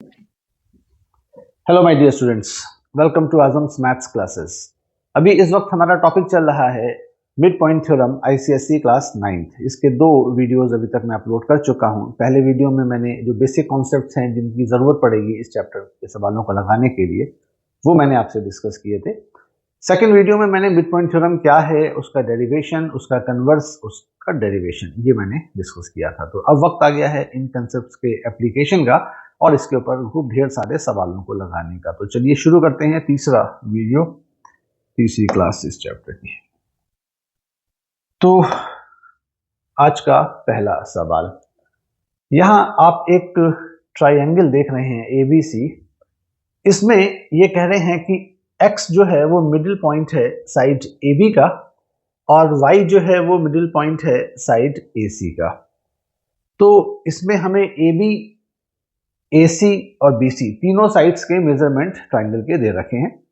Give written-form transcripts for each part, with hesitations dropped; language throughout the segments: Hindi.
Hello my dear students, welcome to Azam's maths classes. अभी इस वक्त हमारा टॉपिक चल रहा है mid point theorem ICSE class 9th। इसके दो वीडियोस अभी तक मैं अपलोड कर चुका हूं। पहले वीडियो में मैंने जो बेसिक कॉन्सेप्ट्स हैं जिनकी ज़रूरत पड़ेगी इस चैप्टर के सवालों को लगाने के लिए, वो मैंने आपसे डिस्कस किए थे। सेकेंड वीडियो में मैंने मिड पॉइंट थ्योरम क्या है, उसका डेरिवेशन, उसका कन्वर्स, उसका डेरिवेशन, ये मैंने डिस्कस किया था। तो अब वक्त आ गया है इन कंसेप्ट्स के एप्लीकेशन का और इसके ऊपर खूब ढेर सारे सवालों को लगाने का। तो चलिए शुरू करते हैं तीसरा वीडियो, तीसरी क्लास इस चैप्टर की। तो आज का पहला सवाल, यहाँ आप एक ट्रायंगल देख रहे हैं एबीसी। इसमें ये कह रहे हैं कि x जो है वो मिडिल पॉइंट है साइड AB का और y जो है वो मिडिल पॉइंट है साइड AC का। तो इसमें हमें AB, AC और BC तीनों साइड्स के मेजरमेंट ट्रायंगल के दे रखे हैं।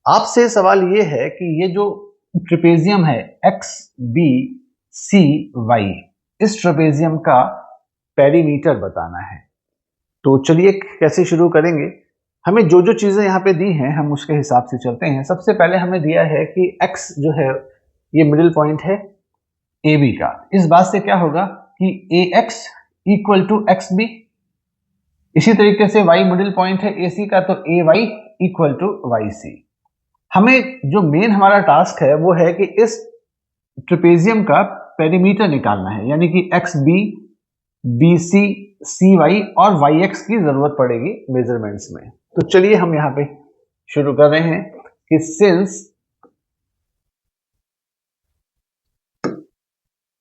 आपसे सवाल ये है कि ये जो ट्रेपेजियम है XBCY, इस ट्रेपेजियम का पेरीमीटर बताना है। तो चलिए कैसे शुरू करेंगे। हमें जो जो चीजें यहाँ पे दी हैं हम उसके हिसाब से चलते हैं। सबसे पहले हमें दिया है कि x जो है ये मिडिल पॉइंट है AB का। इस बात से क्या होगा कि AX इक्वल टू XB। इसी तरीके से y मिडिल पॉइंट है AC का, तो AY इक्वल टू YC। हमें जो मेन हमारा टास्क है वो है कि इस ट्रेपेजियम का पेरीमीटर निकालना है, यानी कि XB, BC, CY और YX की जरूरत पड़ेगी मेजरमेंट्स में। तो चलिए हम यहाँ पे शुरू कर रहे हैं कि since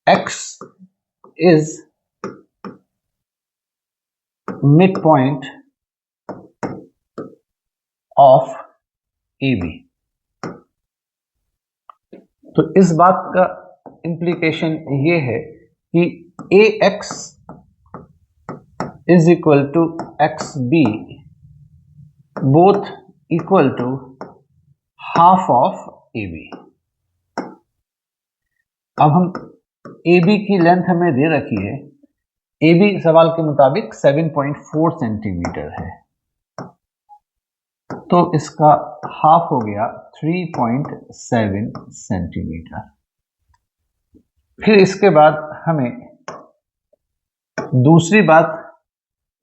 X is midpoint of AB, तो इस बात का इंप्लीकेशन ये है कि AX is equal to XB both equal to half of AB। अब हम AB की लेंथ हमें दे रखी है, AB सवाल के मुताबिक 7.4 सेंटीमीटर है, तो इसका हाफ हो गया 3.7 सेंटीमीटर। फिर इसके बाद हमें दूसरी बात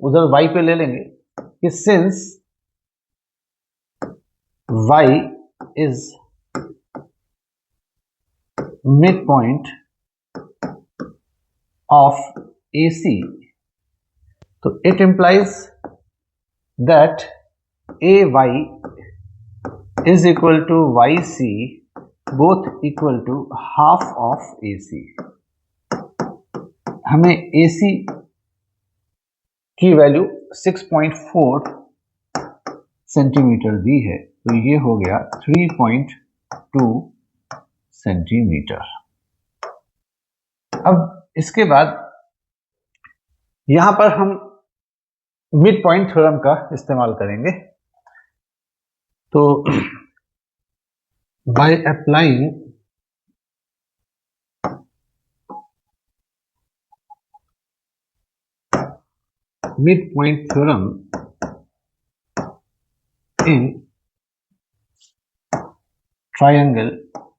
उधर y पे ले लेंगे कि since y is mid point of AC, तो it implies that AY is equal to YC both equal to half of AC। हमें AC की वैल्यू 6.4 सेंटीमीटर दी है, तो ये हो गया 3.2 सेंटीमीटर। अब इसके बाद यहां पर हम मिड पॉइंट थ्योरम का इस्तेमाल करेंगे। तो by applying midpoint theorem in triangle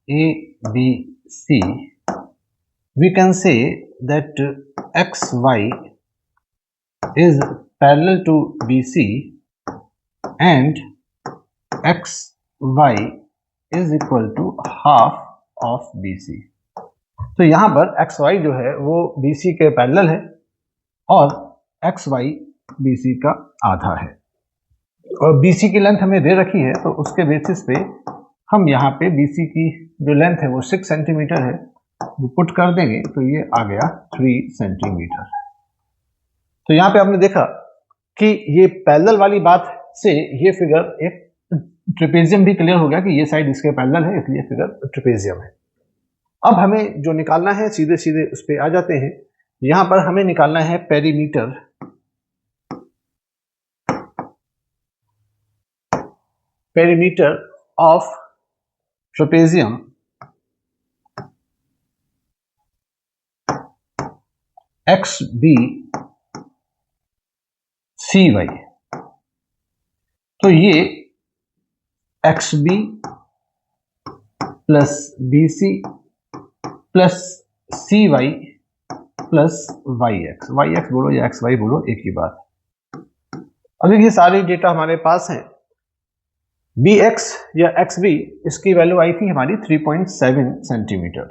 ABC, we can say that XY is parallel to BC and XY is equal to half of BC। तो यहां पर XY जो है वो BC के पैरेलल है और XY BC का आधा है, और BC की लेंथ हमें दे रखी है, तो उसके बेसिस पे हम यहाँ पे BC की जो लेंथ है वो 6 सेंटीमीटर है, वो पुट कर देंगे तो ये आ गया 3 सेंटीमीटर। तो यहाँ पे आपने देखा कि ये पैरेलल वाली बात से ये फिगर एक ट्रेपेजियम भी क्लियर हो गया कि ये साइड इसके पैरेलल है, इसलिए फिगर ट्रेपेजियम है। अब हमें जो निकालना है सीधे सीधे उस पे आ जाते हैं। यहां पर हमें निकालना है perimeter, perimeter of trapezium XBCY। तो ये XB plus BC plus CY plus YX बोलो या XY बोलो, एक ही बात। अभी ये सारी डेटा हमारे पास हैं। BX या XB, इसकी वैल्यू आई थी हमारी 3.7 सेंटीमीटर।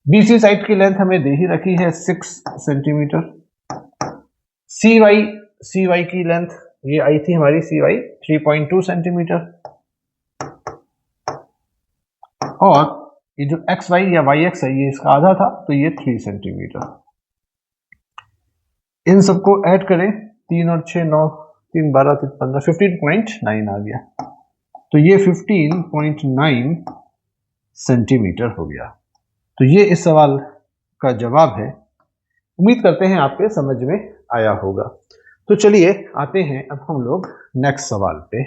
BC साइड की लेंथ हमें दे ही रखी है 6 सेंटीमीटर। CY की लेंथ ये आई थी हमारी CY 3.2 सेंटीमीटर। और ये जो XY या YX है ये इसका आधा था, तो ये 3 सेंटीमीटर। इन सबको ऐड करें, 3 और 6 9, 3 12 3 15, 15.9 आ गया। तो ये 15.9 सेंटीमीटर हो गया। तो ये इस सवाल का जवाब है। उम्मीद करते हैं आपके समझ में आया होगा। तो चलिए आते हैं अब हम लोग नेक्स्ट सवाल पे।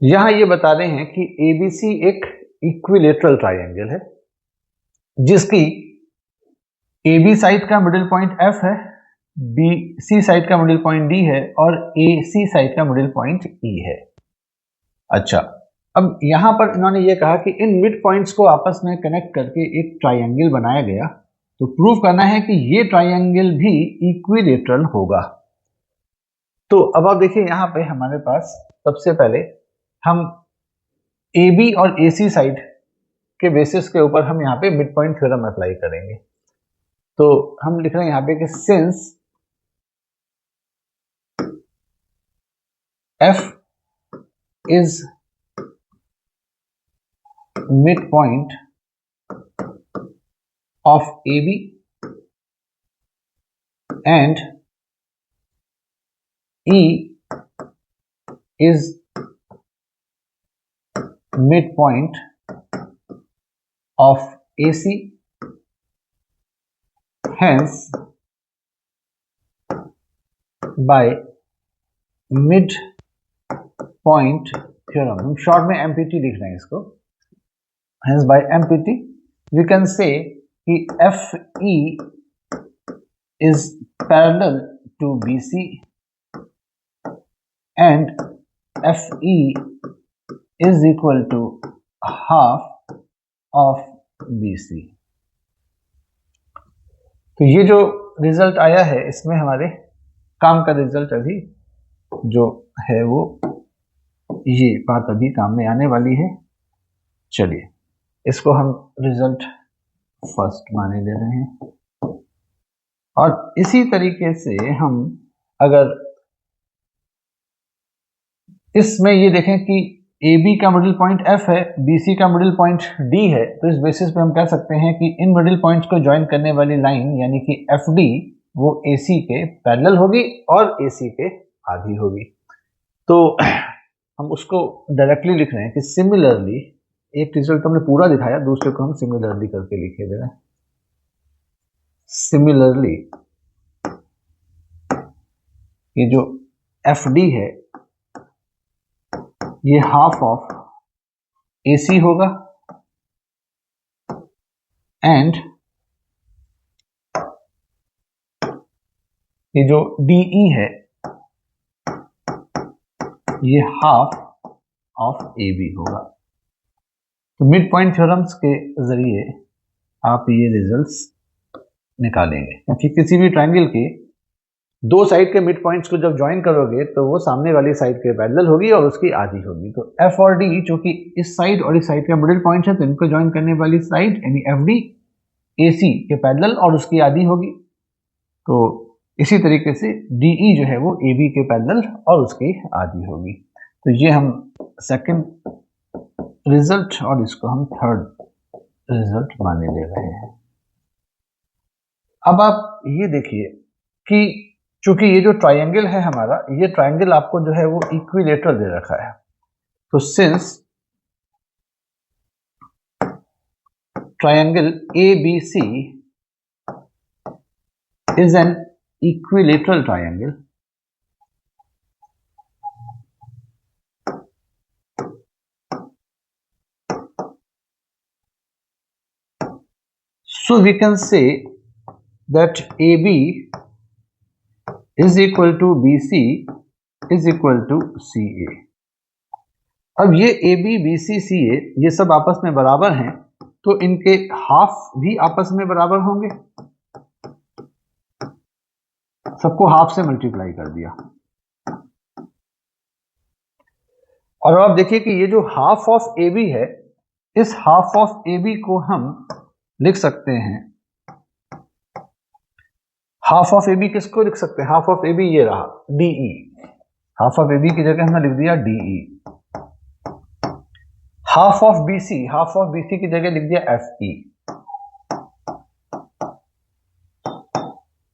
यहां ये बता रहे हैं कि ABC एक इक्विलेटरल ट्राइंगल है जिसकी AB साइड का मिडिल पॉइंट F है, BC साइड का मिडिल पॉइंट D है और AC साइड का मिडिल पॉइंट E है। अच्छा, अब यहां पर इन्होंने ये कहा कि इन मिड पॉइंट्स को आपस में कनेक्ट करके एक ट्राइंगल बनाया गया, तो प्रूव करना है कि ये ट्राइंगल भी इक्विलेटरल होगा। तो अब आप देखिए यहां पे हमारे पास सबसे पहले हम AB और AC साइड के बेसिस के ऊपर हम यहाँ पे मिड पॉइंट थ्योरम अप्लाई करेंगे। तो हम लिख रहे हैं यहाँ पे कि since F is midpoint of AB and E is midpoint of AC, hence by midpoint theorem, हम शॉर्ट में MPT लिख रहे हैं इसको, hence by MPT we can say कि FE is parallel to BC and FE is equal to half of BC। तो ये जो रिजल्ट आया है इसमें हमारे काम का रिजल्ट अभी जो है वो ये बात अभी काम में आने वाली है। चलिए इसको हम रिजल्ट फर्स्ट माने ले रहे हैं। और इसी तरीके से हम अगर इसमें ये देखें कि AB का मिडिल पॉइंट F है, BC का मिडिल पॉइंट D है, तो इस बेसिस पे हम कह सकते हैं कि इन मिडिल पॉइंट्स को ज्वाइन करने वाली लाइन यानी कि FD वो AC के पैरेलल होगी और AC के आधी होगी। तो हम उसको डायरेक्टली लिख रहे हैं कि सिमिलरली, एक रिजल्ट हमने पूरा दिखाया, दूसरे को हम सिमिलरली करके लिखे दे रहे हैं। सिमिलरली ये जो FD है ये हाफ ऑफ AC होगा एंड ये जो DE है ये हाफ ऑफ AB होगा। तो मिड पॉइंट थ्योरम्स के जरिए आप ये रिजल्ट्स निकालेंगे, क्योंकि किसी भी ट्रायंगल के दो साइड के मिड पॉइंट्स को जब ज्वाइन करोगे तो वो सामने वाली साइड के पैरेलल होगी और उसकी आधी होगी। तो F और D चूंकि इस साइड और इस साइड का मिडिल पॉइंट है तो इनको ज्वाइन करने वाली साइड यानी FD AC के पैरेलल और उसकी आधी होगी। तो इसी तरीके से DE जो है वो AB के पैरेलल और उसकी आधी होगी। तो ये हम सेकंड रिजल्ट और इसको हम थर्ड रिजल्ट माने ले रहे हैं। अब आप ये देखिए कि चूंकि ये जो ट्रायंगल है हमारा, ये ट्रायंगल आपको जो है वो इक्विलेटरल दे रखा है। तो since triangle ABC is an equilateral triangle, so we can say that AB is equal to B C is equal to C A. अब ये ए बी बी सी सी ए ये सब आपस में बराबर हैं, तो इनके हाफ भी आपस में बराबर होंगे। सबको हाफ से मल्टीप्लाई कर दिया। और अब देखिए कि ये जो हाफ ऑफ ए बी है, इस हाफ ऑफ ए बी को हम लिख सकते हैं, हाफ ऑफ ए बी किसको लिख सकते हैं? हाफ ऑफ ए बी ये रहा DE. Half of A B की जगह हमने लिख दिया DE. Half of BC, half of BC की जगह लिख दिया एफ ई।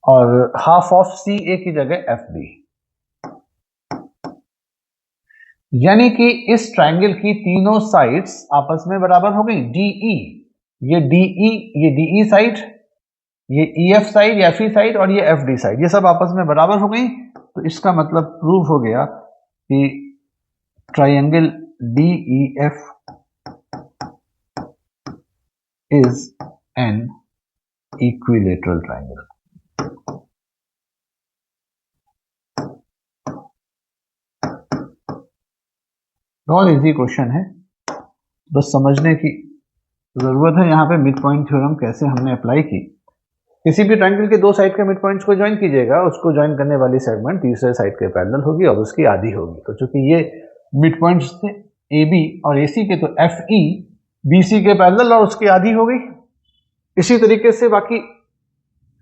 और हाफ ऑफ सी ए की जगह एफ बी। यानी कि इस ट्रायंगल की तीनों साइड्स आपस में बराबर हो गई। डीई, ये डीई, ये डीई साइड, ये EF side, F E side और ये एफ डी साइड, ये सब आपस में बराबर हो गई। तो इसका मतलब प्रूव हो गया कि triangle DEF is an equilateral triangle। बहुत इजी क्वेश्चन है, बस समझने की जरूरत है। यहाँ पे मिड पॉइंट थ्योरम कैसे हमने अप्लाई की। किसी भी ट्रायंगल के दो साइड के मिड पॉइंट्स को ज्वाइन कीजिएगा, उसको ज्वाइन करने वाली सेगमेंट तीसरे साइड के पैरेलल होगी और उसकी आधी होगी। तो चूंकि ये मिड पॉइंट्स थे ए बी और ए सी के, तो एफ ई बी सी के पैरेलल और उसकी आधी हो गई। इसी तरीके से बाकी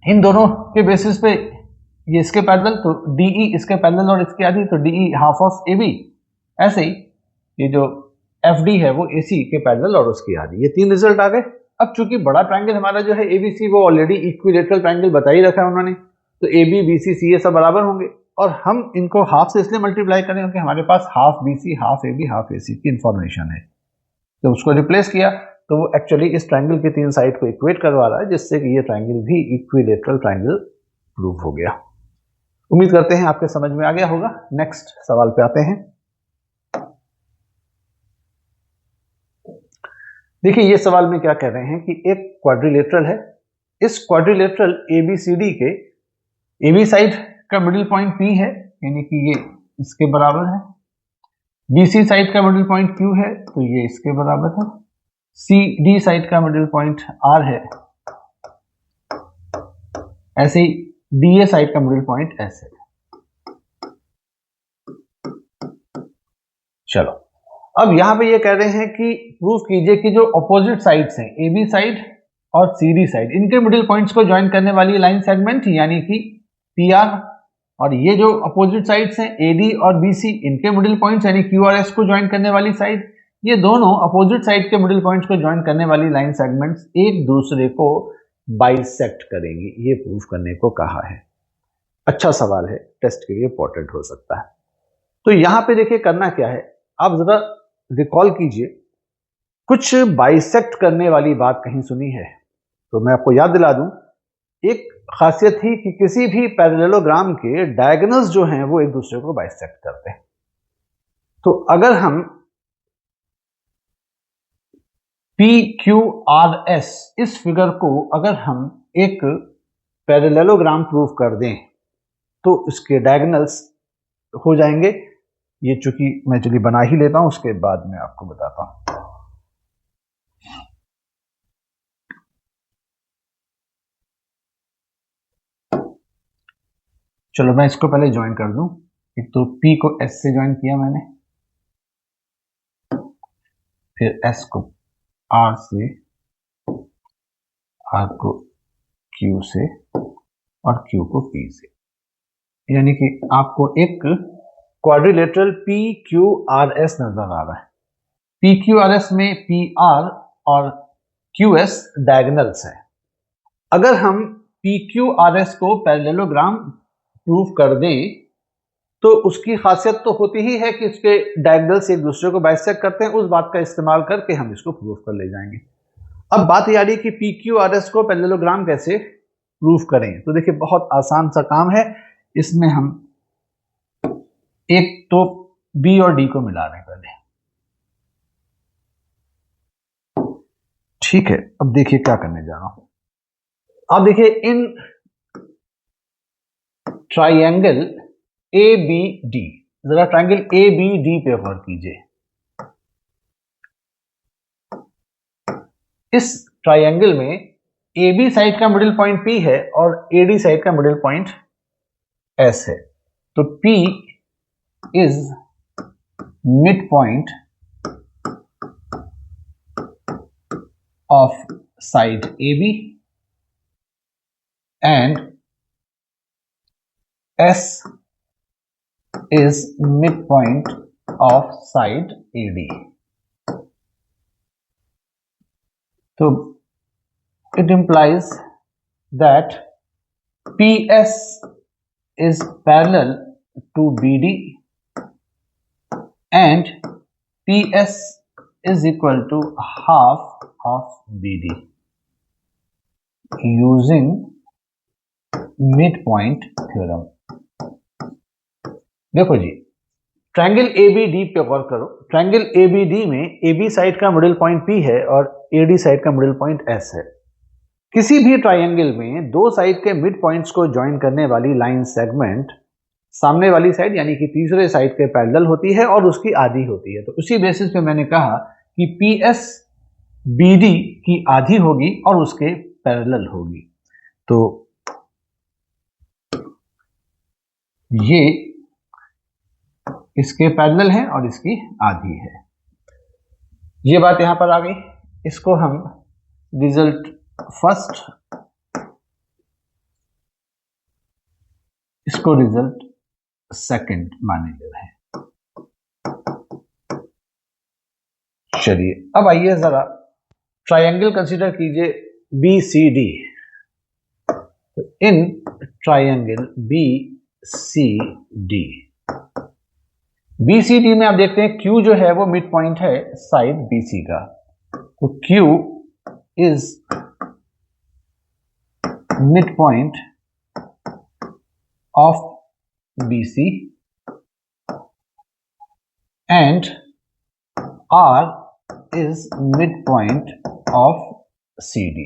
इन दोनों के बेसिस पे ये इसके पैरेलल, तो डीई इसके पैरेलल और इसकी आधी, तो DE half of A B. ऐसे ही ये जो एफ डी है वो ए सी के पैरेलल और उसकी आधी। ये तीन रिजल्ट आ गए। अब चूंकि बड़ा ट्रायंगल हमारा जो है एबीसी, वो ऑलरेडी इक्विलेटरल ट्रायंगल बता ही रखा है उन्होंने, तो ए बी बी सी सी ए सब बराबर होंगे। और हम इनको हाफ से इसलिए मल्टीप्लाई करें क्योंकि हमारे पास half B C, half A B, half A C की इंफॉर्मेशन है। तो उसको रिप्लेस किया तो वो एक्चुअली इस ट्रायंगल की तीन साइड को इक्वेट करवा रहा है, जिससे कि ये ट्रायंगल भी इक्विलेटरल ट्रायंगल प्रूव हो गया। उम्मीद करते हैं आपके समझ में आ गया होगा। नेक्स्ट सवाल पे आते हैं। देखिए ये सवाल में क्या कह रहे हैं कि एक क्वाड्रिलेटरल है। इस क्वाड्रिलेटरल एबीसीडी के एबी साइड का मिडिल पॉइंट पी है, यानी कि ये इसके बराबर है। बीसी साइड का मिडिल पॉइंट क्यू है, तो ये इसके बराबर है। सी डी साइड का मिडिल पॉइंट आर है, ऐसे ही डीए साइड का मिडिल पॉइंट एस है। चलो अब यहां पे ये कह रहे हैं कि प्रूफ कीजिए कि जो अपोजिट साइड्स हैं एबी साइड और सीडी साइड, इनके मिडिल पॉइंट्स को ज्वाइन करने वाली लाइन सेगमेंट यानी कि पी आर, और ये जो अपोजिट साइड्स हैं एडी और बीसी, इनके मिडिल पॉइंट्स यानी क्यू और एस को ज्वाइन करने वाली साइड, ये दोनों अपोजिट साइड के मिडिल पॉइंट्स को ज्वाइन करने वाली लाइन सेगमेंट्स एक दूसरे को बाइसेक्ट करेंगी। ये प्रूफ करने को कहा है। अच्छा सवाल है, टेस्ट के लिए इंपॉर्टेंट हो सकता है। तो यहां पे देखिए करना क्या है, आप जरा रिकॉल कीजिए, कुछ बाइसेक्ट करने वाली बात कहीं सुनी है? तो मैं आपको याद दिला दूं, एक खासियत थी कि किसी भी पैरेललोग्राम के डायगोनल्स जो हैं वो एक दूसरे को बाइसेक्ट करते हैं। तो अगर हम पी क्यू आर एस इस फिगर को अगर हम एक पैरेललोग्राम प्रूफ कर दें तो इसके डायगोनल्स हो जाएंगे। ये चूंकि मैं चलिए बना ही लेता हूं, उसके बाद मैं आपको बताता हूं। चलो मैं इसको पहले ज्वाइन कर दूं। एक तो P को S से ज्वाइन किया मैंने, फिर S को R से, R को Q से और Q को P से, यानी कि आपको एक क्वाड्रिलेटरल PQRS नजर आ रहा है। PQRS में PR और QS डायगोनल्स है। अगर हम PQRS को पैरेललोग्राम प्रूफ कर दें तो उसकी खासियत तो होती ही है कि उसके डायगोनल्स एक दूसरे को बाइसेक्ट करते हैं। उस बात का इस्तेमाल करके हम इसको प्रूफ कर ले जाएंगे। अब बात ये आ रही है कि PQRS को पैरेललोग्राम कैसे प्रूफ करें। तो देखिए बहुत आसान सा काम है। इसमें हम एक तो B और D को मिला रहे हैं पहले, ठीक है। अब देखिए क्या करने जा रहा हूं। अब देखिए in triangle A B D, जरा ट्राइंगल ए बी डी पे गौर कीजिए। इस ट्राइंगल में ए बी साइड का मिडिल पॉइंट P है और ए डी साइड का मिडिल पॉइंट S है। तो P is mid point of side AB and S is midpoint of side AD. So it implies that PS is parallel to BD and PS is equal to half of BD using midpoint theorem। देखो जी, ट्रायंगल ABD पे गौर करो। ट्रायंगल ABD में AB साइड का मिडिल पॉइंट P है और AD साइड का मिडिल पॉइंट S है। किसी भी ट्रायंगल में दो साइड के मिड पॉइंट्स को ज्वाइन करने वाली लाइन सेगमेंट सामने वाली साइड यानी कि तीसरे साइड के पैरेलल होती है और उसकी आधी होती है। तो उसी बेसिस पे मैंने कहा कि PS BD की आधी होगी और उसके पैरेलल होगी। तो ये इसके पैरेलल है और इसकी आधी है। ये बात यहां पर आ गई। इसको हम रिजल्ट फर्स्ट, इसको रिजल्ट सेकंड मान ले रहे हैं। चलिए अब आइए जरा ट्रायंगल कंसीडर कीजिए BCD। इन ट्रायंगल BCD में आप देखते हैं Q जो है वो मिड पॉइंट है साइड BC का। तो Q is mid point of BC and R is midpoint of CD।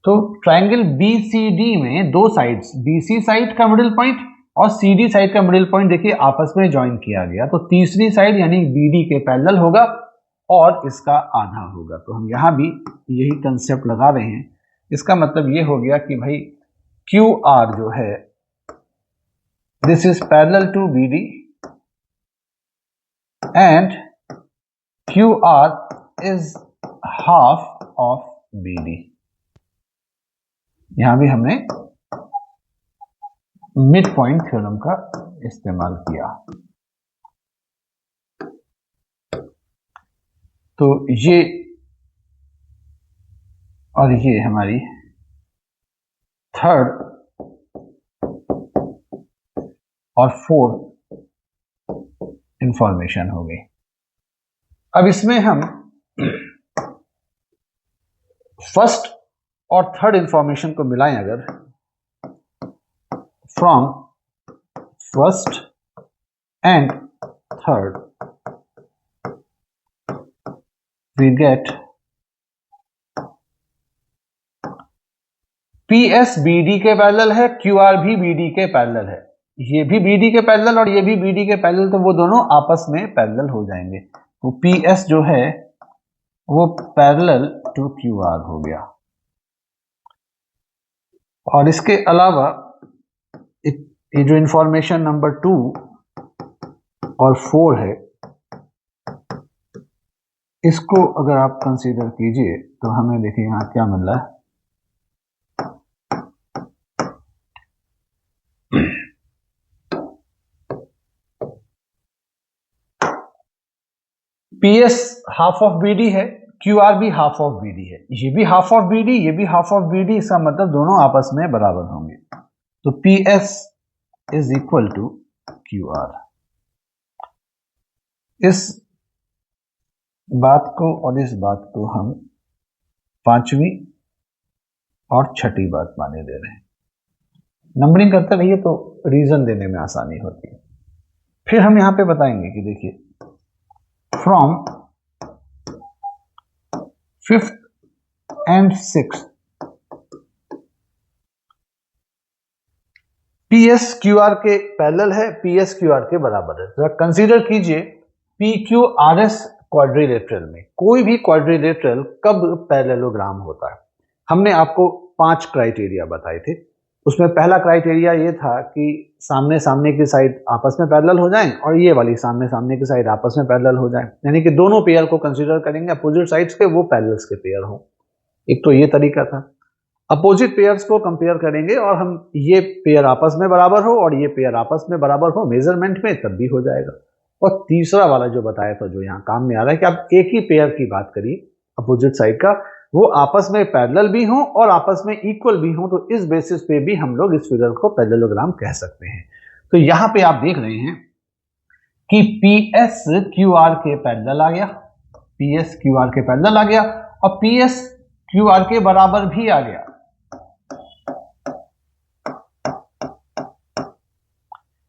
तो ट्रायंगल BCD में दो साइड्स, BC साइड का मिडिल पॉइंट और CD साइड का मिडिल पॉइंट देखिए आपस में ज्वाइन किया गया। तो तीसरी साइड यानी BD के पैरेलल होगा और इसका आधा होगा। तो हम यहां भी यही कंसेप्ट लगा रहे हैं। इसका मतलब ये हो गया कि भाई QR जो है this is parallel to BD and QR is half of BD। यहां भी हमने मिड पॉइंट थ्योरम का इस्तेमाल किया। तो ये और ये हमारी थर्ड और फोर्थ इंफॉर्मेशन हो गई। अब इसमें हम फर्स्ट और थर्ड इंफॉर्मेशन को मिलाएं अगर, from first and third we get PS BD के पैरेलल है, QR भी BD के पैरेलल है, ये भी BD के पैरेलल और ये भी BD के पैरेलल, तो वो दोनों आपस में पैरेलल हो जाएंगे। तो PS जो है वो पैरेलल टू QR हो गया। और इसके अलावा ये जो इंफॉर्मेशन नंबर 2 और 4 है, इसको अगर आप कंसीडर कीजिए तो हमें देखिए यहां क्या मिल रहा है। PS हाफ ऑफ BD है, QR भी हाफ ऑफ BD है, ये भी हाफ ऑफ BD, ये भी हाफ ऑफ BD, इसका मतलब दोनों आपस में बराबर होंगे। तो PS is equal to QR। इस बात को और इस बात को हम पांचवी और छठी बात माने दे रहे हैं। नंबरिंग करते रहिए तो रीजन देने में आसानी होती है। फिर हम यहां पे बताएंगे कि देखिए from 5th and 6th P S Q R के पैरेलल है, पी एस क्यू आर के बराबर है। जरा कंसीडर कीजिए P Q R S quadrilateral में कोई भी क्वाड्रिलेटरल कब पैरेललोग्राम होता है। हमने आपको 5 क्राइटेरिया बताए थे। उसमें पहला क्राइटेरिया ये था कि सामने सामने की साइड आपस में पैरेलल हो जाएं और ये वाली सामने सामने की साइड आपस में पैरेलल हो जाएं, यानी कि दोनों पेयर को कंसीडर करेंगे अपोजिट साइड्स के, वो पैरेलल्स के पेयर हों। एक तो ये तरीका था। अपोजिट पेयर्स को कंपेयर करेंगे और हम ये पेयर आपस में बराबर हो और ये पेयर आपस में बराबर हो मेजरमेंट में, तब भी हो जाएगा। और तीसरा वाला जो बताया था, जो यहाँ काम में आ रहा है कि आप एक ही पेयर की बात करिए अपोजिट साइड का, वो आपस में पैरेलल भी हो और आपस में इक्वल भी हो, तो इस बेसिस पे भी हम लोग इस फिगर को पैरेललोग्राम कह सकते हैं। तो यहाँ पे आप देख रहे हैं कि पी एस क्यू आर के पैरेलल आ गया, पी एस क्यू आर के पैरेलल आ गया और पी एस क्यू आर के बराबर भी आ गया।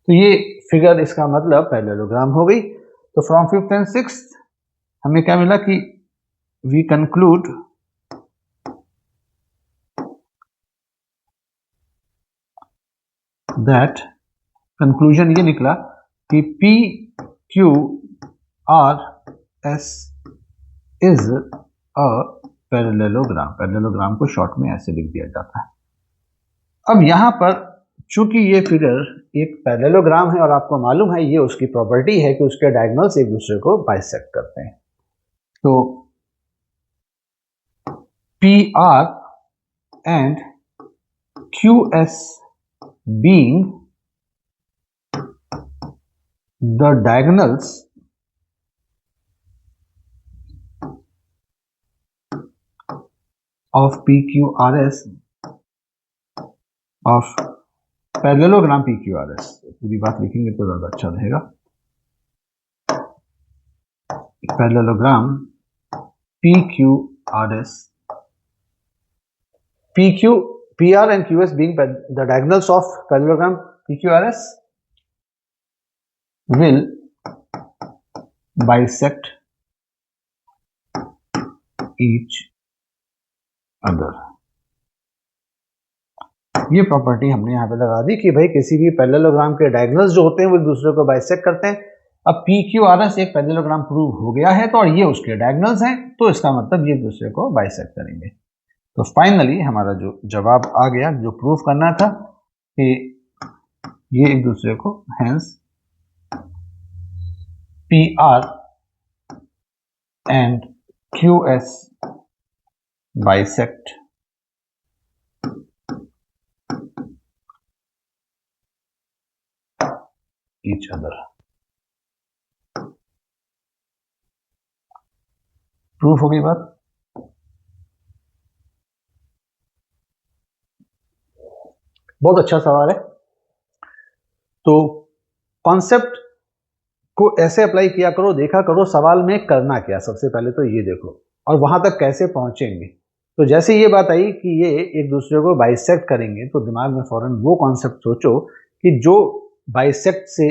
तो ये फिगर इसका मतलब पैरेललोग्राम हो गई। तो फ्रॉम 5th एंड 6th हमें क्या मिला कि वी कंक्लूड दैट, कंक्लूजन ये निकला कि P Q R S is a parallelogram. Parallelogram को शॉर्ट में ऐसे लिख दिया जाता है। अब यहां पर चूंकि ये फिगर एक पैरेललोग्राम है और आपको मालूम है ये उसकी प्रॉपर्टी है कि उसके डायगोनल्स एक दूसरे को बाइसेक्ट करते हैं, तो P R and Q S being the diagonals of P Q R S of parallelogram P Q R S, पूरी बात लिखेंगे तो ज्यादा अच्छा रहेगा। Parallelogram P Q R S, P Q P R and Q S being the diagonals of parallelogram P Q R S will bisect each other। ये प्रॉपर्टी हमने यहां पे लगा दी कि भाई किसी भी पैरेललोग्राम के डायगोनल्स जो होते हैं वो एक दूसरे को बाइसेक्ट करते हैं। अब पी क्यू आर एस एक पैरेललोग्राम प्रूव हो गया है तो, और ये उसके डायगोनल्स हैं, तो इसका मतलब ये एक दूसरे को बाइसेक्ट करेंगे। तो फाइनली हमारा जो जवाब आ गया, जो प्रूव करना था कि ये एक दूसरे को, hence PR and QS bisect each other। Proof हो गई बात। बहुत अच्छा सवाल है। तो कॉन्सेप्ट को ऐसे अप्लाई किया करो, देखा करो सवाल में करना क्या, सबसे पहले तो ये देखो और वहां तक कैसे पहुंचेंगे। तो जैसे ये बात आई कि ये एक दूसरे को बाइसेक्ट करेंगे, तो दिमाग में फौरन वो कॉन्सेप्ट सोचो कि जो बाइसेक्ट से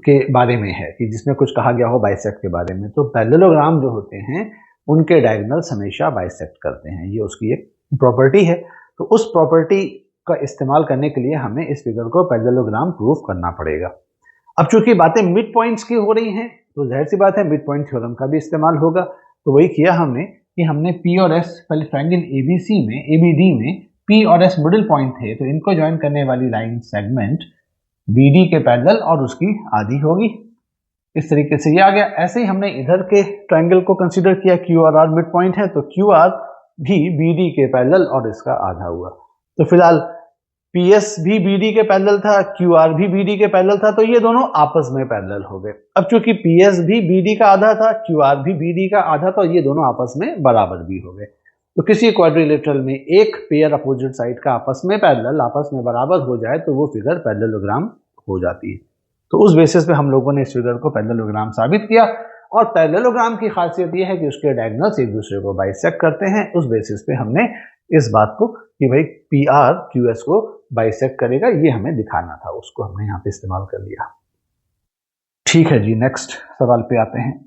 के बारे में है, कि जिसमें कुछ कहा गया हो बाइसेक्ट के बारे में, तो पैरेललोग्राम जो होते हैं उनके डायगोनल्स हमेशा बाइसेक्ट करते हैं, ये उसकी एक प्रॉपर्टी है। तो उस प्रॉपर्टी का इस्तेमाल करने के लिए हमें इस फिगर को पैरेललोग्राम प्रूफ करना पड़ेगा। अब चूंकि बातें मिड पॉइंट्स की हो रही हैं, तो जाहिर सी बात है मिड पॉइंट थ्योरम का भी इस्तेमाल होगा। तो वही किया हमने कि हमने P और S, पहले ट्रायंगल ABC में, ABD में P और S मिडिल पॉइंट थे, तो इनको ज्वाइन करने वाली लाइन सेगमेंट BD के पैरेलल और उसकी आधी होगी। इस तरीके से ये आ गया। ऐसे ही हमने इधर के ट्रायंगल को कंसीडर किया, QR मिड पॉइंट है, तो QR भी BD के पैरेलल और इसका आधा हुआ। तो फिलहाल PS भी BD के पैरेलल था, QR भी BD के पैरेलल था, तो ये दोनों आपस में पैरेलल हो गए। अब चूंकि PS भी BD का आधा था, QR भी BD का आधा था, ये दोनों आपस में बराबर भी हो गए। तो किसी क्वाड्रिलेटरल में एक पेयर अपोजिट साइड का आपस में पैरेलल, आपस में बराबर हो जाए तो वो फिगर पैरेललोग्राम हो जाती है। तो उस बेसिस पे हम लोगों ने इस फिगर को पैरेललोग्राम साबित किया। और पैरेललोग्राम की खासियत यह है कि उसके डायगोनल्स एक दूसरे को बाइसेक्ट करते हैं। उस बेसिस पे हमने इस बात को कि भाई PR QS को बाइसेक्ट करेगा, ये हमें दिखाना था, उसको हमने यहाँ पे इस्तेमाल कर लिया। ठीक है जी, नेक्स्ट सवाल पे आते हैं।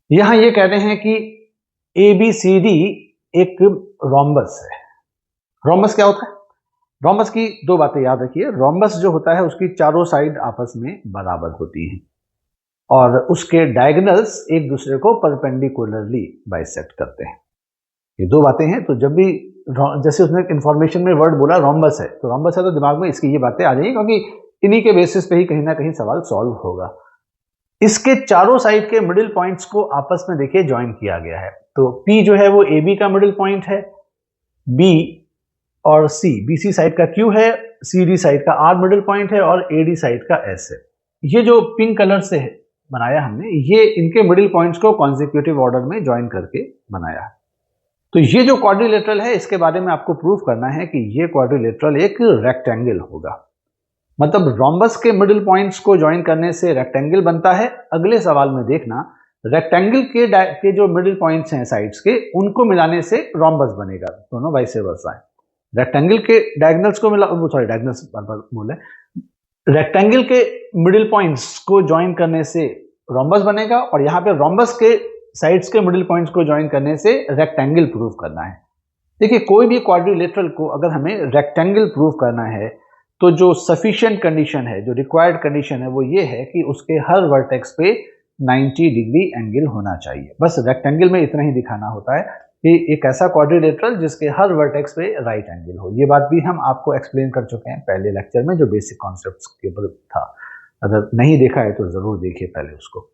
यहां ये कह रहे हैं कि ABCD एक रोम्बस है। रोम्बस क्या होता है? रोम्बस की दो बातें याद रखिए। रोम्बस जो होता है उसकी चारों साइड आपस में बराबर होती हैं और उसके डायगोनल्स एक दूसरे को परपेंडिकुलरली बाइसेक्ट करते हैं। ये दो बातें हैं। तो जब भी जैसे उसने इंफॉर्मेशन में वर्ड बोला रोम्बस है, तो रोम्बस है तो दिमाग में इसकी ये बातें आ जाएंगी, क्योंकि इन्हीं के बेसिस पे ही कहीं ना कहीं सवाल सॉल्व होगा। इसके चारों साइड के मिडिल पॉइंट्स को आपस में देखिए ज्वाइन किया गया है। तो P जो है वो AB का मिडिल पॉइंट है, B और C BC साइड का Q है, CD साइड का R मिडिल पॉइंट है और AD साइड का S है। ये जो पिंक कलर से है बनाया हमने, ये इनके मिडिल पॉइंट्स को कॉन्जिक्यूटिव ऑर्डर में ज्वाइन करके बनाया है। तो ये जो क्वाड्रिलेटरल है इसके बारे में आपको प्रूफ करना है कि ये क्वाड्रिलेटरल एक रेक्टेंगल होगा। मतलब रोम्बस के मिडिल पॉइंट्स को ज्वाइन करने से रेक्टेंगल बनता है। अगले सवाल में देखना, रेक्टेंगल के जो मिडिल पॉइंट्स हैं साइड्स के, उनको मिलाने से रोम्बस बनेगा। दोनों वाइस वर्सा है। रेक्टेंगल के डायगोनल्स को मिला, सॉरी डायगोनल्स बोले, रेक्टेंगल के मिडिल पॉइंट्स को ज्वाइन करने से रोम्बस बनेगा और यहाँ पे रोम्बस के साइड्स के मिडिल पॉइंट्स को ज्वाइन करने से रेक्टेंगल प्रूफ करना है। देखिए, कोई भी क्वाड्रिलेटरल को अगर हमें रेक्टेंगल प्रूफ करना है तो जो सफिशिएंट कंडीशन है, जो रिक्वायर्ड कंडीशन है, वो ये है कि उसके हर वर्टेक्स पे 90 डिग्री एंगल होना चाहिए। बस रेक्टेंगल में इतना ही दिखाना होता है कि एक ऐसा क्वाड्रिलेटरल जिसके हर वर्टेक्स पे राइट एंगल हो। ये बात भी हम आपको एक्सप्लेन कर चुके हैं पहले लेक्चर में, जो बेसिक कॉन्सेप्ट्स के ऊपर था। अगर नहीं देखा है तो जरूर देखिए पहले उसको।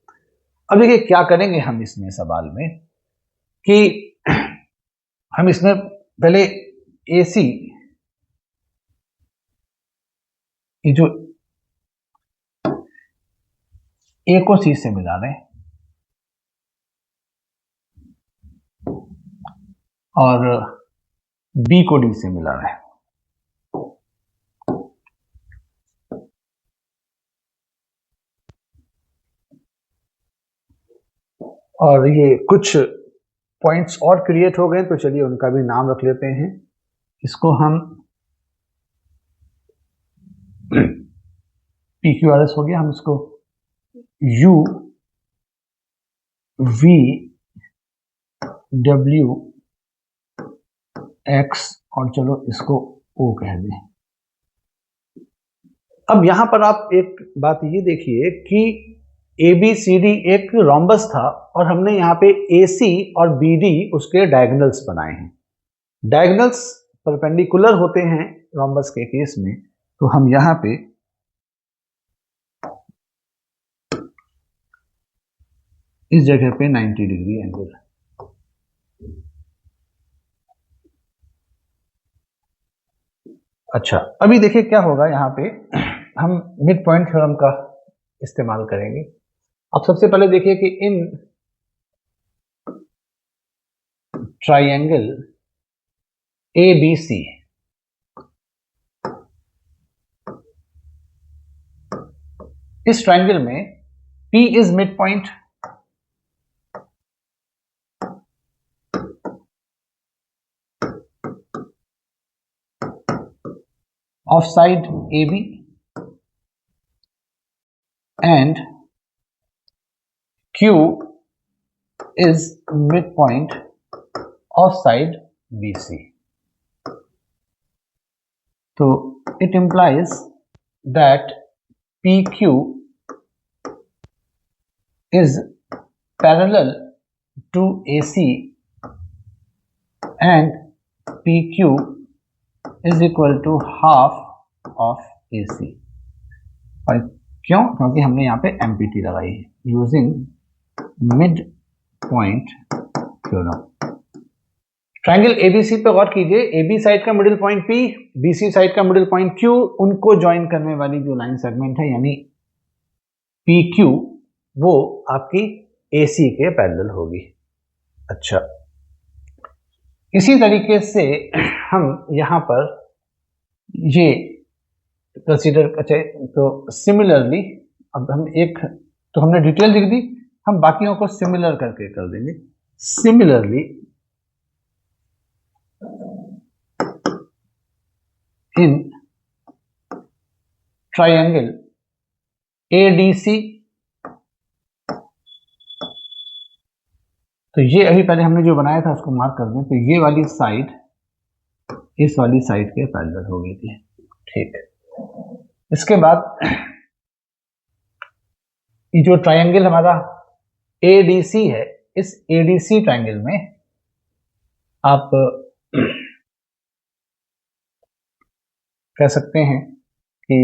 अब देखिए क्या करेंगे हम इसमें सवाल में कि हम इसमें पहले AC, ये जो A को C से मिला रहे हैं और B को D से मिला रहे हैं। और ये कुछ पॉइंट्स और क्रिएट हो गए, तो चलिए उनका भी नाम रख लेते हैं। इसको हम PQRS हो गया, हम इसको U V W X और चलो इसको O कह दें। अब यहां पर आप एक बात ये देखिए कि ABCD एक रोम्बस था और हमने यहाँ पे AC और BD उसके डायगोनल्स बनाए हैं। डायगोनल्स परपेंडिकुलर होते हैं रोम्बस के केस में, तो हम यहाँ पे इस जगह पे 90 डिग्री एंगल। अच्छा, अभी देखिए क्या होगा। यहाँ पे हम मिड पॉइंट थ्योरम का इस्तेमाल करेंगे। अब सबसे पहले देखिए कि इन ट्राइंगल ABC, इस ट्राइंगल में P is mid point, of side AB and Q is midpoint of side BC. So it implies that PQ is parallel to AC and PQ is equal to half of AC. और क्यों? क्योंकि हमने यहाँ पे MPT लगाई है using mid point theorem. Triangle ABC पे गौर कीजिए। AB साइड का middle point P, BC side का मिडिल पॉइंट Q, उनको ज्वाइन करने वाली जो लाइन सेगमेंट है यानी PQ, वो आपकी AC के पैरेलल होगी। अच्छा, इसी तरीके से हम यहाँ पर ये कंसीडर करें तो सिमिलरली, अब हम एक तो हमने डिटेल लिख दी, हम बाकियों को सिमिलर करके कर देंगे। सिमिलरली इन ट्राइंगल ADC, तो ये अभी पहले हमने जो बनाया था उसको मार्क कर दें। तो ये वाली साइड इस वाली साइड के पैरेलल होगी थी। ठीक, इसके बाद ये जो ट्रायंगल हमारा ADC है, इस ADC ट्रायंगल में आप कह सकते हैं कि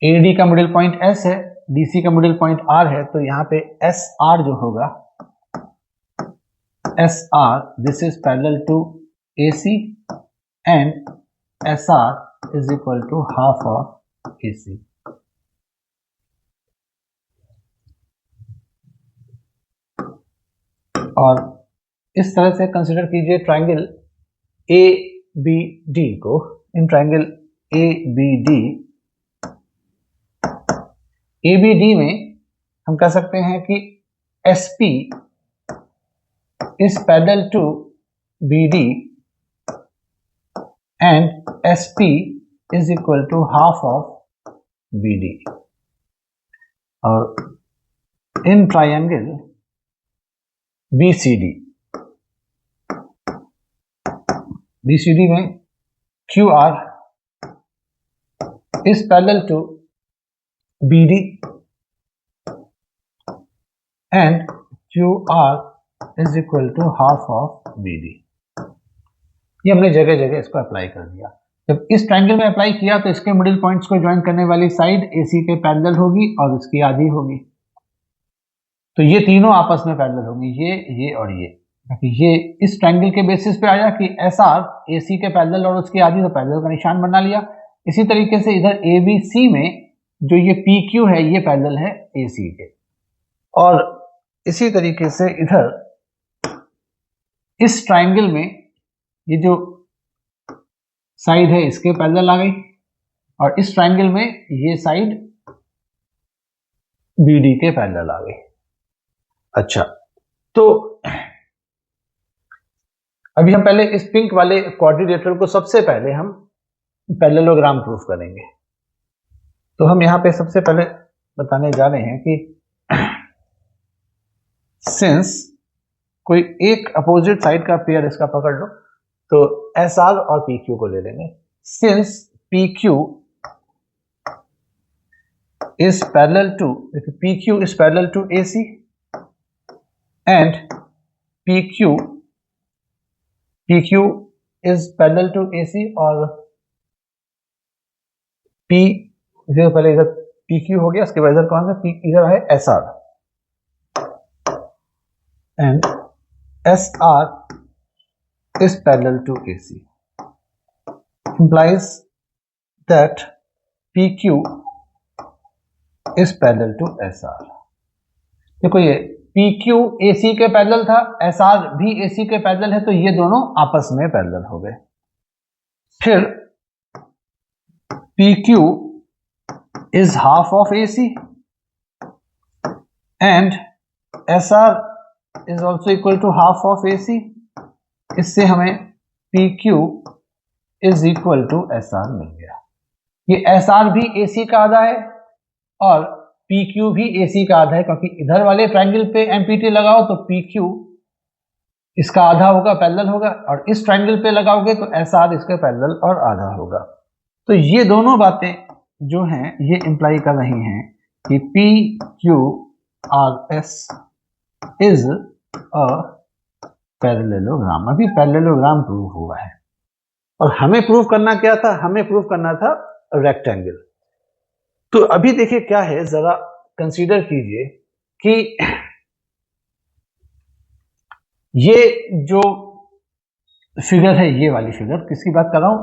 AD का मिडिल पॉइंट S है, DC का मिडिल पॉइंट R है, तो यहाँ पे SR जो होगा, SR this is parallel to AC and SR is equal to half of AC। और इस तरह से कंसिडर कीजिए ट्रायंगल ABD को। इन ट्रायंगल ABD में हम कह सकते हैं कि SP is parallel to BD and SP is equal to half of BD। और इन ट्रायंगल BCD में QR is parallel to BD and QR is equal to half of BD। ये हमने जगह जगह इसको अप्लाई कर दिया। जब इस ट्रायंगल में अप्लाई किया तो इसके मिडिल पॉइंट्स को ज्वाइन करने वाली साइड AC के पैरेलल होगी और उसकी आधी होगी, तो ये तीनों आपस में पैरेलल होंगी, ये और ये। ये इस ट्रायंगल के बेसिस पे आया कि SR AC के पैरेलल और उसकी आधी, तो पैरेलल का निशान बना लिया। इसी तरीके से इधर ABC में जो ये PQ है ये पैरेलल है AC के, और इसी तरीके से इधर इस ट्रायंगल में ये जो साइड है इसके पैरेलल आ गई, और इस ट्रायंगल में ये साइड BD के पैरेलल आ गई। अच्छा, तो अभी हम पहले इस पिंक वाले क्वाड्रिलेटरल को सबसे पहले हम पैरेललोग्राम प्रूफ करेंगे। तो हम यहां पे सबसे पहले बताने जा रहे हैं कि सिंस कोई एक अपोजिट साइड का पेयर इसका पकड़ लो, तो SR और PQ को ले लेंगे। Since PQ is parallel to, PQ is parallel to AC and PQ is parallel to AC, और P पहले इधर PQ हो गया, उसके बाद इधर कौन सा इधर है SR, and SR is parallel to AC implies that PQ is parallel to SR। देखो ये PQ AC के पैरेलल था, SR भी AC के पैरेलल है, तो ये दोनों आपस में पैरेलल हो गए। फिर PQ is half of AC and SR is also equal to half of AC। इससे हमें PQ is equal to SR मिल गया। ये SR भी AC का आधा है और PQ भी AC का आधा है, क्योंकि इधर वाले ट्रायंगल पे MPT लगाओ तो PQ इसका आधा होगा, पैरेलल होगा, और इस ट्रायंगल पे लगाओगे तो SR इसके पैरेलल और आधा होगा। तो ये दोनों बातें जो हैं ये इंप्लाई कर रही हैं कि PQRS इज अ पैरेललोग्राम। अभी पैरेललोग्राम प्रूव हुआ है, और हमें प्रूव करना क्या था? हमें प्रूव करना था रेक्टेंगल। तो अभी देखिए क्या है, जरा कंसीडर कीजिए कि ये जो फिगर है, ये वाली फिगर किसकी बात कर रहा हूं?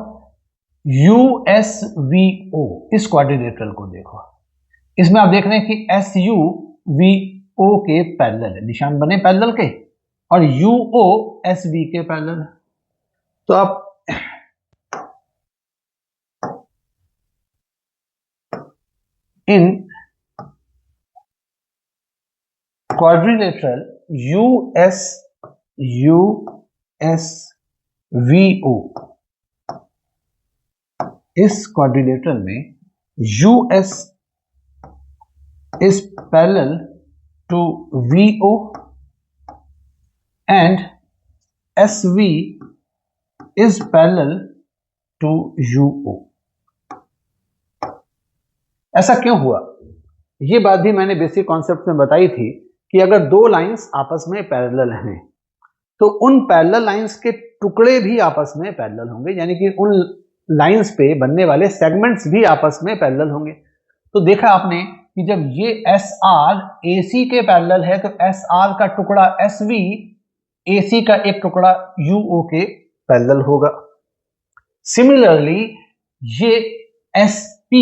USVO, इस क्वाड्रिलेटरल को देखो। इसमें आप देख रहे हैं कि SUVO के पैरेलल है, निशान बने पैरेलल के, और UO SV के पैरेलल है। तो आप इन क्वाड्रिलेटरल USVO, इस क्वाड्रिलेटरल में US is parallel to VO and SV is parallel to UO। ऐसा क्यों हुआ? ये बात भी मैंने बेसिक कॉन्सेप्ट में बताई थी कि अगर दो लाइंस आपस में पैरेलल हैं तो उन पैरेलल लाइंस के टुकड़े भी आपस में पैरेलल होंगे, यानी कि उन लाइंस पे बनने वाले सेगमेंट्स भी आपस में पैरेलल होंगे। तो देखा आपने कि जब ये SR AC के पैरेलल है तो SR का टुकड़ा SV AC का एक टुकड़ा UO के पैरेलल होगा। सिमिलरली ये SP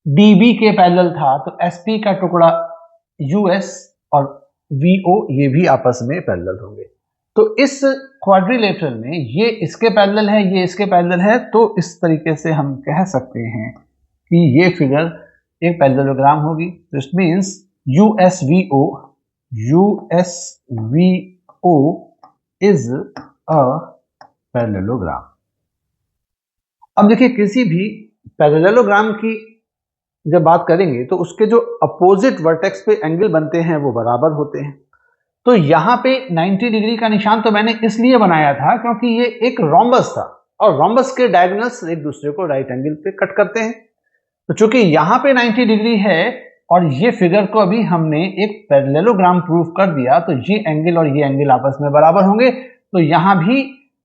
DB के पैरेलल था तो SP का टुकड़ा US और VO ये भी आपस में पैरेलल होंगे। तो इस क्वाड्रिलेटरल में ये इसके पैरेलल है, ये इसके पैरेलल है, तो इस तरीके से हम कह सकते हैं कि ये फिगर एक पैरेललोग्राम होगी। तो it means USVO is a parallelogram. अब देखिए किसी भी पैरेललोग्राम की जब बात करेंगे तो उसके जो अपोजिट वर्टेक्स पे एंगल बनते हैं वो बराबर होते हैं। तो यहाँ पे 90 डिग्री का निशान तो मैंने इसलिए बनाया था क्योंकि ये एक रोम्बस था और रोम्बस के डायगोनल्स एक दूसरे को राइट एंगल पे कट करते हैं। तो चूंकि यहाँ पे 90 डिग्री है और ये फिगर को अभी हमने एक पैरेललोग्राम प्रूव कर दिया तो ये एंगल और ये एंगल आपस में बराबर होंगे, तो यहाँ भी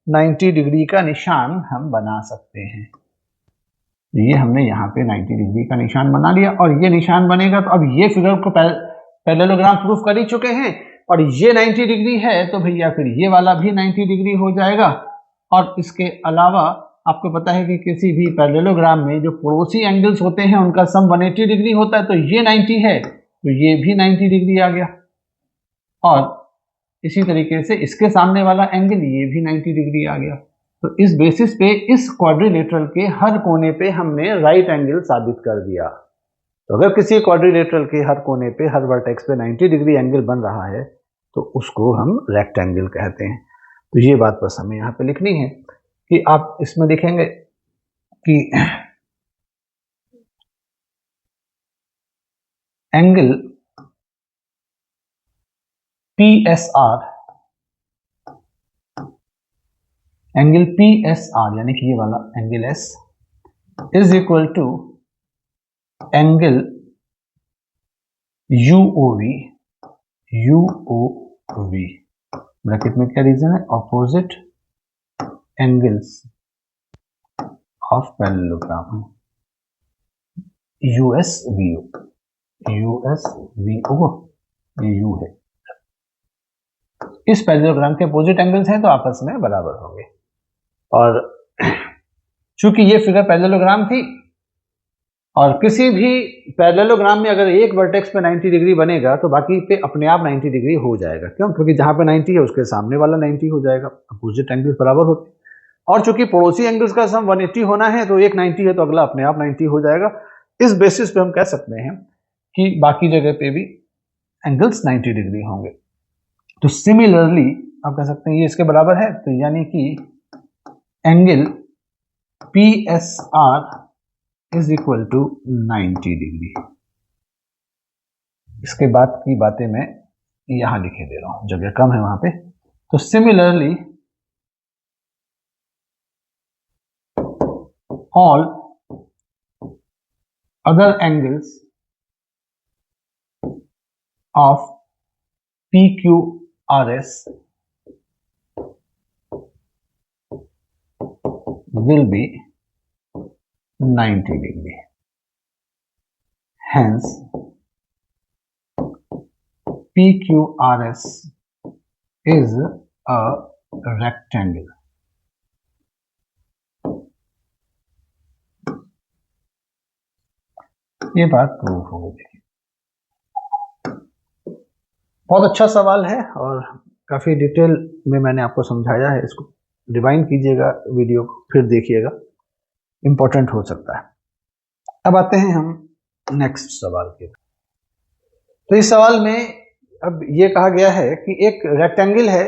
90 डिग्री का निशान हम बना सकते हैं। ये हमने यहाँ पे 90 डिग्री का निशान बना लिया और ये निशान बनेगा। तो अब ये फिगर को पैरेललोग्राम प्रूफ कर ही चुके हैं और ये 90 डिग्री है तो भैया फिर ये वाला भी 90 डिग्री हो जाएगा। और इसके अलावा आपको पता है कि किसी भी पैरेललोग्राम में जो पड़ोसी एंगल्स होते हैं उनका सम 180 डिग्री होता है, तो ये 90 है तो ये भी 90 डिग्री आ गया और इसी तरीके से इसके सामने वाला एंगल ये भी 90 डिग्री आ गया। तो इस बेसिस पे इस क्वाड्रिलेटरल के हर कोने पे हमने राइट एंगल साबित कर दिया। तो अगर किसी क्वाड्रिलेटरल के हर कोने पे हर वर्टेक्स पे 90 डिग्री एंगल बन रहा है तो उसको हम रेक्टेंगल कहते हैं। तो ये बात बस हमें यहाँ पे लिखनी है कि आप इसमें लिखेंगे कि एंगल PSR यानी कि ये वाला angle S is equal to angle UOV bracket में क्या रीजन है, opposite angles of parallelogram USVO ये U है। इस पैरेललोग्राम के अपोजिट एंगल्स हैं तो आपस में बराबर होंगे। और चूंकि ये फिगर पैरेललोग्राम थी और किसी भी पैरेललोग्राम में अगर एक वर्टेक्स पे 90 डिग्री बनेगा तो बाकी पे अपने आप 90 डिग्री हो जाएगा। क्यों? क्योंकि जहां पे 90 है उसके सामने वाला 90 हो जाएगा, अपोजिट एंगल्स बराबर होते हैं। और चूंकि पड़ोसी एंगल्स का सम 180 होना है तो एक 90 है तो अगला अपने आप 90 हो जाएगा। इस बेसिस पे हम कह सकते हैं कि बाकी जगह पे भी एंगल्स 90 डिग्री होंगे। तो सिमिलरली आप कह सकते हैं ये इसके बराबर है, तो यानी कि angle PSR is equal to 90 degree. इसके बाद की बातें मैं यहां लिखे दे रहा हूं, जगह कम है वहां पे। तो similarly all other angles of PQRS will be 90 degree. Hence, PQRS is a rectangle. ये बात प्रूव हो गई। बहुत अच्छा सवाल है और काफी डिटेल में मैंने आपको समझाया है। इसको रिवाइंड कीजिएगा, वीडियो को फिर देखिएगा, इंपॉर्टेंट हो सकता है। अब आते हैं हम नेक्स्ट सवाल के। तो इस सवाल में अब ये कहा गया है कि एक रेक्टेंगल है,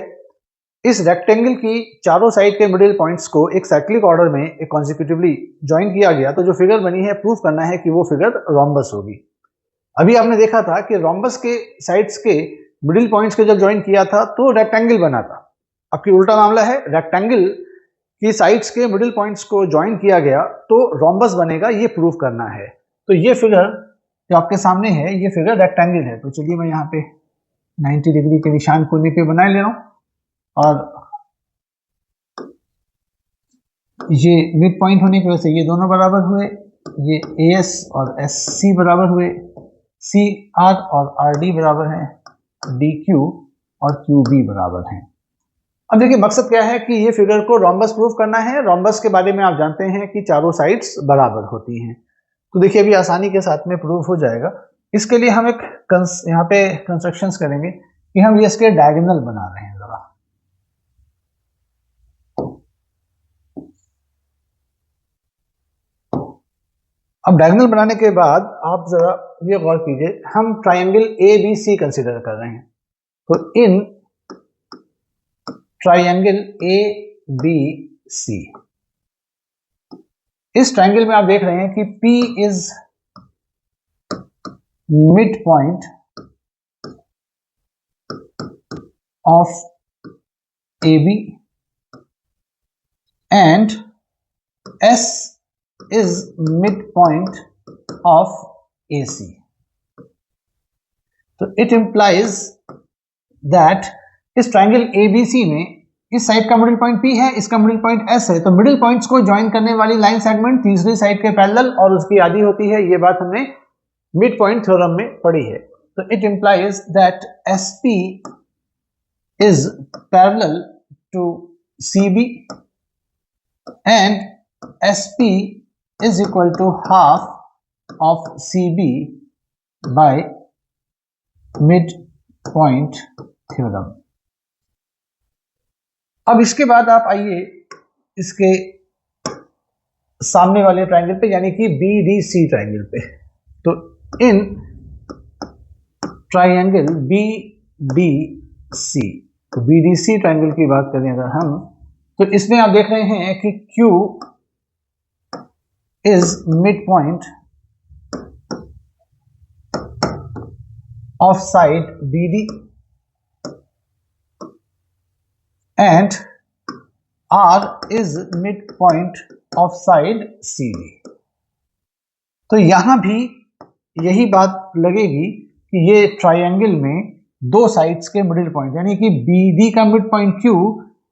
इस रेक्टेंगल की चारों साइड के मिडिल पॉइंट्स को एक साइक्लिक ऑर्डर में एक कॉन्सिक्यूटिवली ज्वाइन किया गया। तो जो फिगर बनी है प्रूफ करना है कि वो फिगर रोम्बस होगी। अभी आपने देखा था कि रोम्बस के साइड्स के मिडिल पॉइंट्स को जब ज्वाइन किया था तो रेक्टेंगल बना था। अब की उल्टा मामला है, रेक्टेंगल कि साइड्स के मिडिल पॉइंट्स को ज्वाइन किया गया तो रोम्बस बनेगा, ये प्रूव करना है। तो ये फिगर जो आपके सामने है, ये फिगर रेक्टेंगल है। तो चलिए मैं यहाँ पे 90 डिग्री के निशान कोने पे बना ले रहा हूँ और ये मिड पॉइंट होने की वजह से ये दोनों बराबर हुए, ये AS और SC बराबर हुए, CR और RD बराबर हैं, DQ और QB बराबर हैं। अब देखिए मकसद क्या है कि ये फिगर को रोम्बस प्रूफ करना है। रोम्बस के बारे में आप जानते हैं कि चारों साइड्स बराबर होती हैं। तो देखिए अभी आसानी के साथ में प्रूफ हो जाएगा। इसके लिए हम एक यहाँ पे कंस्ट्रक्शंस करेंगे कि हम ये इसके डायगोनल बना रहे हैं जरा। अब डायगोनल बनाने के बाद आप जरा ये गौर कीजिए, हम ट्राइंगल ABC कंसीडर कर रहे हैं। तो इन ट्राइंगल ABC, इस ट्राइंगल में आप देख रहे हैं कि P is mid point of AB and S is midpoint of AC. तो it implies that इस ट्राइंगल ABC में इस साइड का मिडिल पॉइंट P है, इसका मिडिल पॉइंट S है। तो मिडिल पॉइंट्स को ज्वाइन करने वाली लाइन सेगमेंट तीसरी साइड के पैरेलल और उसकी आधी होती है। ये बात हमने मिड पॉइंट थ्योरम में पढ़ी है। तो it implies that SP is parallel to CB and SP is equal to half of CB by midpoint theorem. अब इसके बाद आप आइए इसके सामने वाले ट्राइंगल पे, यानी कि BDC ट्राइंगल पे। तो इन ट्राइंगल BDC, तो BDC ट्राइंगल की बात करें अगर हम, तो इसमें आप देख रहे हैं कि Q is midpoint of side BD and R is midpoint of side CD. तो यहां भी यही बात लगेगी कि ये ट्राइंगल में दो साइड्स के मिडिल पॉइंट, यानी कि BD का मिड पॉइंट Q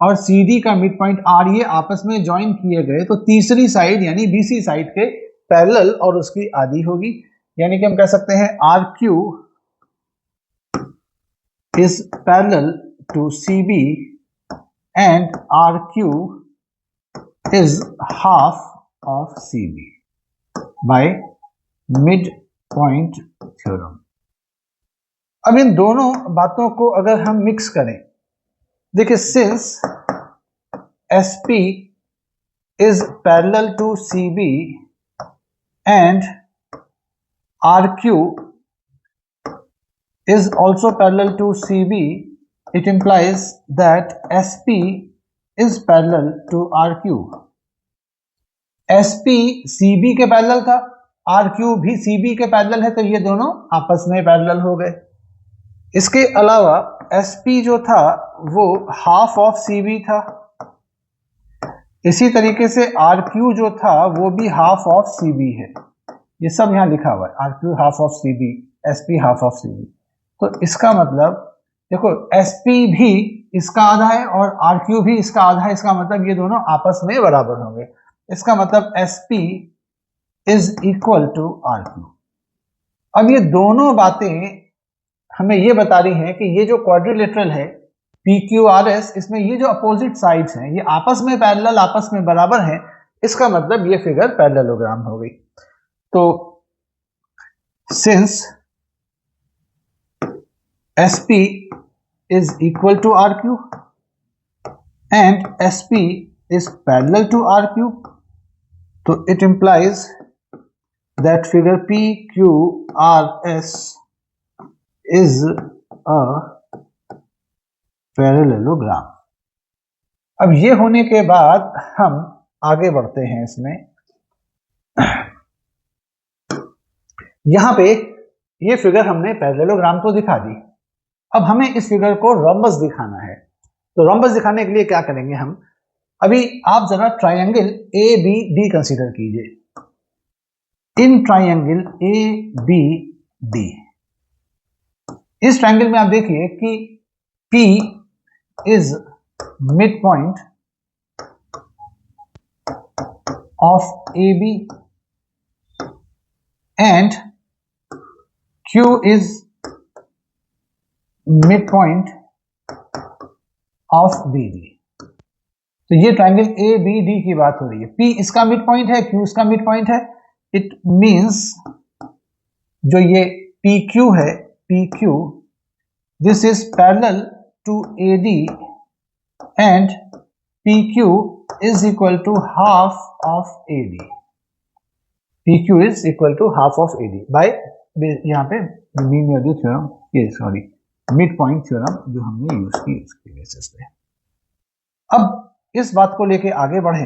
और CD का मिड पॉइंट R, ये आपस में ज्वाइन किए गए तो तीसरी साइड यानी BC साइड के पैरेलल और उसकी आधी होगी। यानी कि हम कह सकते हैं RQ is parallel to CB and RQ is half of CB by midpoint theorem. अब इन दोनों बातों को अगर हम मिक्स करें, देखिए since SP is parallel to CB and RQ is also parallel to CB, it implies that SP is parallel to RQ. SP CB के पैरेलल था, RQ भी CB के पैरेलल है, तो ये दोनों आपस में पैरेलल हो गए। इसके अलावा SP जो था वो हाफ ऑफ CB था, इसी तरीके से RQ जो था वो भी हाफ ऑफ CB है। ये सब यहां लिखा हुआ है, RQ half of CB, SP half of CB। तो इसका मतलब देखो SP भी इसका आधा है और RQ भी इसका आधा है, इसका मतलब ये दोनों आपस में बराबर होंगे। इसका मतलब SP is equal to RQ। अब ये दोनों बातें हमें ये बता रही हैं कि ये जो क्वाड्रिलेटरल है PQRS, इसमें ये जो अपोजिट साइड्स हैं ये आपस में पैरेलल, आपस में बराबर हैं। इसका मतलब ये फिगर पैरेललोग्राम हो गई। तो since SP is equal to RQ and SP is parallel to RQ, so it implies that figure PQRS is a parallelogram. अब ये होने के बाद हम आगे बढ़ते हैं इसमें। यहां पे ये फिगर हमने पैरेललोग्राम तो दिखा दी, अब हमें इस फिगर को रोम्बस दिखाना है। तो रोम्बस दिखाने के लिए क्या करेंगे हम, अभी आप जरा triangle A B D consider कीजिए। In triangle A B D, इस ट्राइंगल में आप देखिए कि P is mid point of AB and Q is mid point of BD। तो ये ट्राइंगल ABD की बात हो रही है। P इसका मिड पॉइंट है, Q इसका मिड पॉइंट है। इट मींस जो ये PQ है, PQ, this is parallel to AD and PQ is equal to half of AD. PQ is equal to half of AD by यहाँ पे मीन वैल्यू थ्योरम, ये सॉरी मिड पॉइंट थ्योरम जो हमने यूज की उसके बेसिस पे। अब इस बात को लेके आगे बढ़े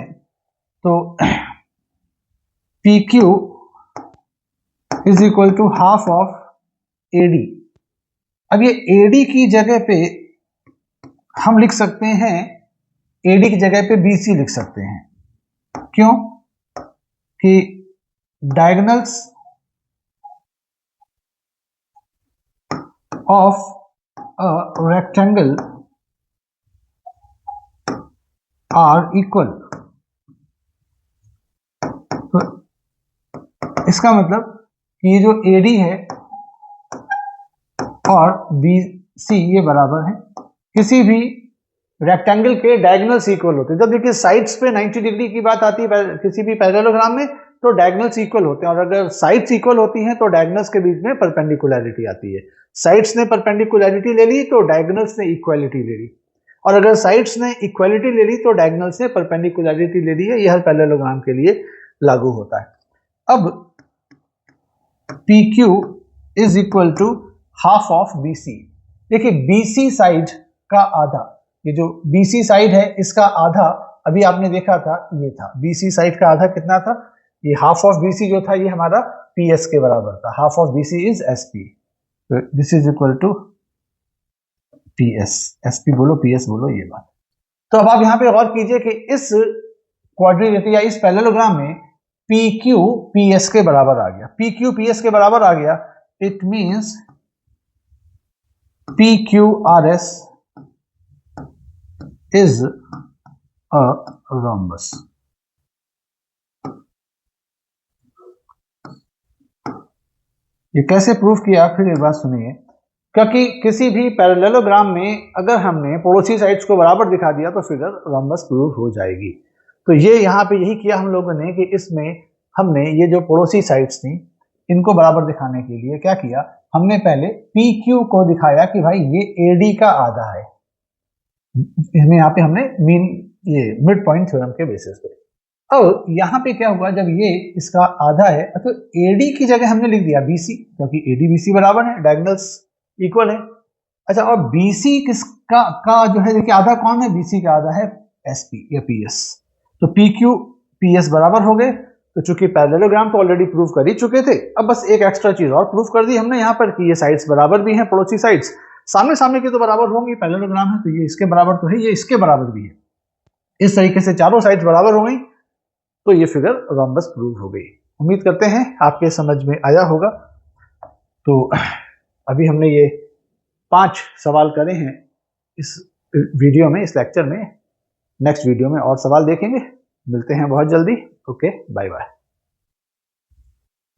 तो PQ is equal to half of AD। अब ये AD की जगह पे हम लिख सकते हैं, AD की जगह पे BC लिख सकते हैं। क्यों? कि diagonals of a rectangle are equal. तो इसका मतलब कि ये जो AD है और BC ये बराबर है, किसी भी रेक्टेंगल के डायगोनल्स इक्वल होते हैं। जब देखिए साइड्स पे 90 डिग्री की बात आती है किसी भी पैरेललोग्राम में, तो डायगोनल्स इक्वल होते हैं, और अगर साइड्स इक्वल होती हैं तो डायगोनल्स के बीच में परपेंडिकुलरिटी आती है। साइड्स ने परपेंडिकुलरिटी ले ली तो डायगोनल्स ने इक्वालिटी ले ली, और अगर साइड्स ने इक्वालिटी ले ली तो डायगोनल्स ने परपेंडिकुलरिटी ले ली है। यह हर पैरेललोग्राम के लिए लागू होता है। अब PQ is equal to half of BC। देखिए BC साइड का आधा, ये जो BC साइड है इसका आधा अभी आपने देखा था, ये था BC साइड का आधा कितना था, ये हाफ ऑफ BC जो था ये हमारा PS के बराबर था। Half of BC is SP, this is equal to PS। SP बोलो PS बोलो, ये बात। तो अब आप यहां पे गौर कीजिए कि इस क्वाड्रिलेटरल या इस पैरेललोग्राम में PQ PS के बराबर आ गया। PQ PS के बराबर आ गया, it means PQRS is a rhombus। ये कैसे प्रूव किया, फिर एक बात सुनिए। क्योंकि किसी भी पैरेललोग्राम में अगर हमने पड़ोसी साइड्स को बराबर दिखा दिया तो फिगर रोम्बस प्रूव हो जाएगी। तो ये यहाँ पे यही किया हम लोगों ने कि इसमें हमने ये जो पड़ोसी साइड्स थी इनको बराबर दिखाने के लिए क्या किया, हमने पहले PQ को दिखाया कि भाई ये AD का आधा है। इसमें यहाँ पे हमने ये मिड पॉइंट थ्योरम के बेसिस पे। अब यहाँ पे क्या हुआ, जब ये इसका आधा है तो AD की जगह हमने लिख दिया BC, क्योंकि AD BC बराबर है, डायगोनल्स इक्वल है। अच्छा, और BC किसका का जो है, देखिए आधा कौन है, BC का आधा है SP या PS। तो PQ PS बराबर हो गए। तो चूंकि पैरेललोग्राम तो ऑलरेडी प्रूव कर ही चुके थे, अब बस एक एक्स्ट्रा चीज और प्रूव कर दी हमने यहाँ पर कि ये साइड्स बराबर भी हैं, पड़ोसी साइड्स सामने सामने की तो बराबर होंगी, पैरेललोग्राम है तो ये इसके बराबर तो है, ये इसके बराबर भी है। इस तरीके से चारों साइड्स बराबर हो गई तो ये फिगर रोम्बस प्रूव हो गई। उम्मीद करते हैं आपके समझ में आया होगा। तो अभी हमने ये 5 सवाल करे हैं इस वीडियो में, इस लेक्चर में। नेक्स्ट वीडियो में और सवाल देखेंगे। मिलते हैं बहुत जल्दी। Okay, bye bye.